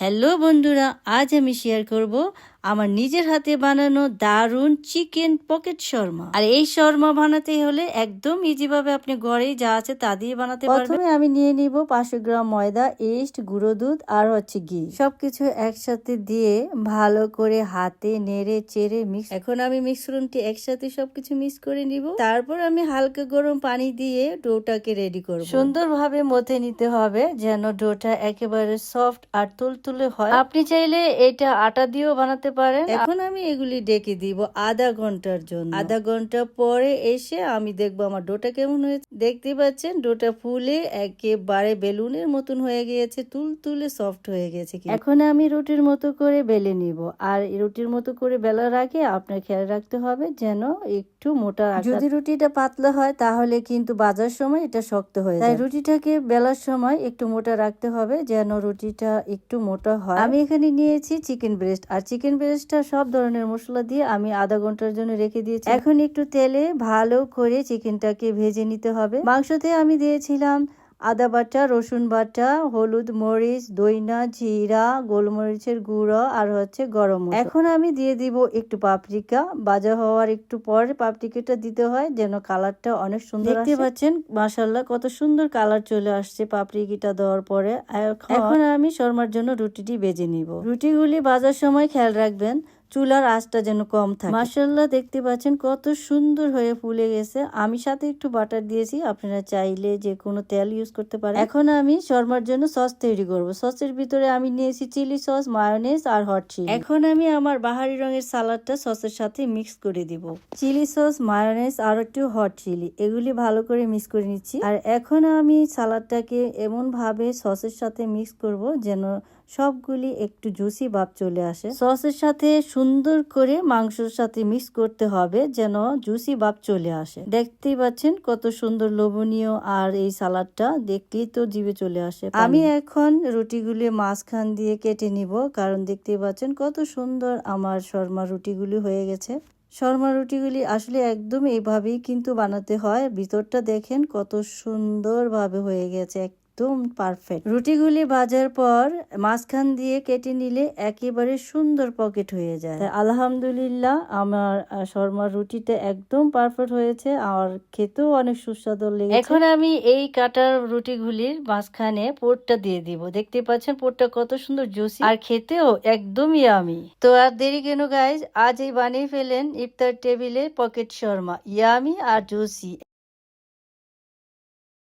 Hello বন্ধুরা, আজ আমি শেয়ার করব আমার নিজের হাতে বানানো দারুন চিকেন পকেট শর্মা। আর এই শর্মা বানাতে হলে একদম ইজি ভাবে আপনি ঘরেই যা আছে তা দিয়ে বানাতে পারবেন। প্রথমে আমি নিয়ে নিব 500 গ্রাম ময়দা, ইস্ট, গুঁড়ো দুধ আর ঘি। সবকিছু একসাথে দিয়ে ভালো করে হাতে নেড়ে চেড়ে মিক্স। এখন আমি মিশ্রণটি একসাথে সবকিছু মিক্স করে নিব। তারপর আমি হালকা গরম পানি দিয়ে ডোটাকে রেডি করব। সুন্দরভাবে মথে নিতে হবে যেন ডোটা একেবারে সফট আর তুলতুলে হয়। আপনি চাইলে এটা আটা দিয়েও বানাতে পারেন। এখন আমি এগুলি ডেকে দিব আধা ঘন্টার জন্য। আধা ঘন্টা পরে এসে আমি দেখবো আমার ডোটা কেমন হয়েছে। দেখতে পাচ্ছেন ডোটা ফুলে একেবারে বেলুনের মতন হয়ে গিয়েছে, তুলতুলে সফট হয়ে গেছে। এখন আমি রুটির মতো করে বেলে নিব। আর রুটির মতো করে বেলার আগে আপনার খেয়াল রাখতে হবে যেন একটু মোটা। যদি রুটিটা পাতলা হয় তাহলে কিন্তু বাজার সময় এটা শক্ত হয়ে যায়। তাই রুটিটাকে বেলার সময় একটু মোটা রাখতে হবে যেন রুটিটা একটু মোটা হয়। আমি এখানে নিয়েছি চিকেন ব্রেস্ট। আর চিকেন ব্রেস্টটা সব ধরনের মশলা দিয়ে আমি আধা ঘন্টার জন্য রেখে দিয়েছি। এখন একটু তেলে ভালো করে চিকেনটাকে ভেজে নিতে হবে। মাংসতে আমি দিয়েছিলাম আদা বাটা, রসুন বাটা, হলুদ, মরিচ, দইনা, জিরা, গোলমরিচের গুঁড়ো আর গরম মশলা। এখন আমি দিয়ে দিব একটু পাপরিকা। ভাজা হওয়ার একটু পরে পাপরিকাটা দিতে হয় যেন কালারটা অনেক সুন্দর। দেখতে পাচ্ছেন মাশাআল্লাহ কত সুন্দর কালার চলে আসছে পাপরিকাটা দেওয়ার পরে। এখন আমি শর্মার জন্য রুটিটি ভেজে নিব। রুটিগুলি ভাজার সময় খেয়াল রাখবেন চুলার আঁচটা যেন কম থাকে। মাশাআল্লাহ দেখতে পাচ্ছেন কত সুন্দর হয়ে ফুলে গেছে। আমি সাথে একটু বাটার দিয়েছি, আপনারা চাইলে যে কোনো তেল ইউজ করতে পারেন। এখন আমি শর্মার জন্য সস তৈরি করব। সসের ভিতরে আমি নিয়েছি চিলি সস, মায়োনেজ আর হট চিলি। এখন আমি আমার বাহারি রঙের সালাডটা সসের সাথে মিক্স করে দিব। চিলি সস, মায়োনেজ আর একটু হট চিলি এগুলি ভালো করে মিক্স করে নিচ্ছি। আর এখন আমি সালাডটাকে এমন ভাবে সসের সাথে মিক্স করব যেন সবগুলি একটু জুসি ভাব চলে আসে। সসের সাথে সুন্দর করে মাংসের সাথে মিক্স করতে হবে যেন জুসি ভাব চলে আসে। দেখতেই পাচ্ছেন কত সুন্দর লোভনীয়। আর এই সালাডটা দেখলেই তো জিভে চলে আসে। আমি এখন রুটিগুলি মাঝখান দিয়ে কেটে নিব, কারণ দেখতেই পাচ্ছেন কত সুন্দর আমার শর্মা রুটিগুলি হয়ে গেছে। শর্মা রুটিগুলি আসলে একদম এইভাবেই কিন্তু বানাতে হয়। ভিতরটা দেখেন কত সুন্দর ভাবে হয়ে গেছে, একদম পারফেক্ট। রুটিগুলি ভাজার পর মাঝখান দিয়ে কেটে নিলে একেবারে সুন্দর পকেট হয়ে যায়। আলহামদুলিল্লাহ আমার শর্মার রুটিটা একদম পারফেক্ট হয়েছে আর খেতেও অনেক সুস্বাদু লেগেছে। এখন আমি এই কাটার রুটিগুলির মাঝখানে পোরটা দিয়ে দিব। দেখতে পাচ্ছেন পোরটা কত সুন্দর জুসি আর খেতেও একদম ইয়ামি। তো আর দেরি কেন গাইজ, আজ এই বানিয়ে ফেলেন ইফতার টেবিলে পকেট শর্মা, ইয়ামি আর জুসি।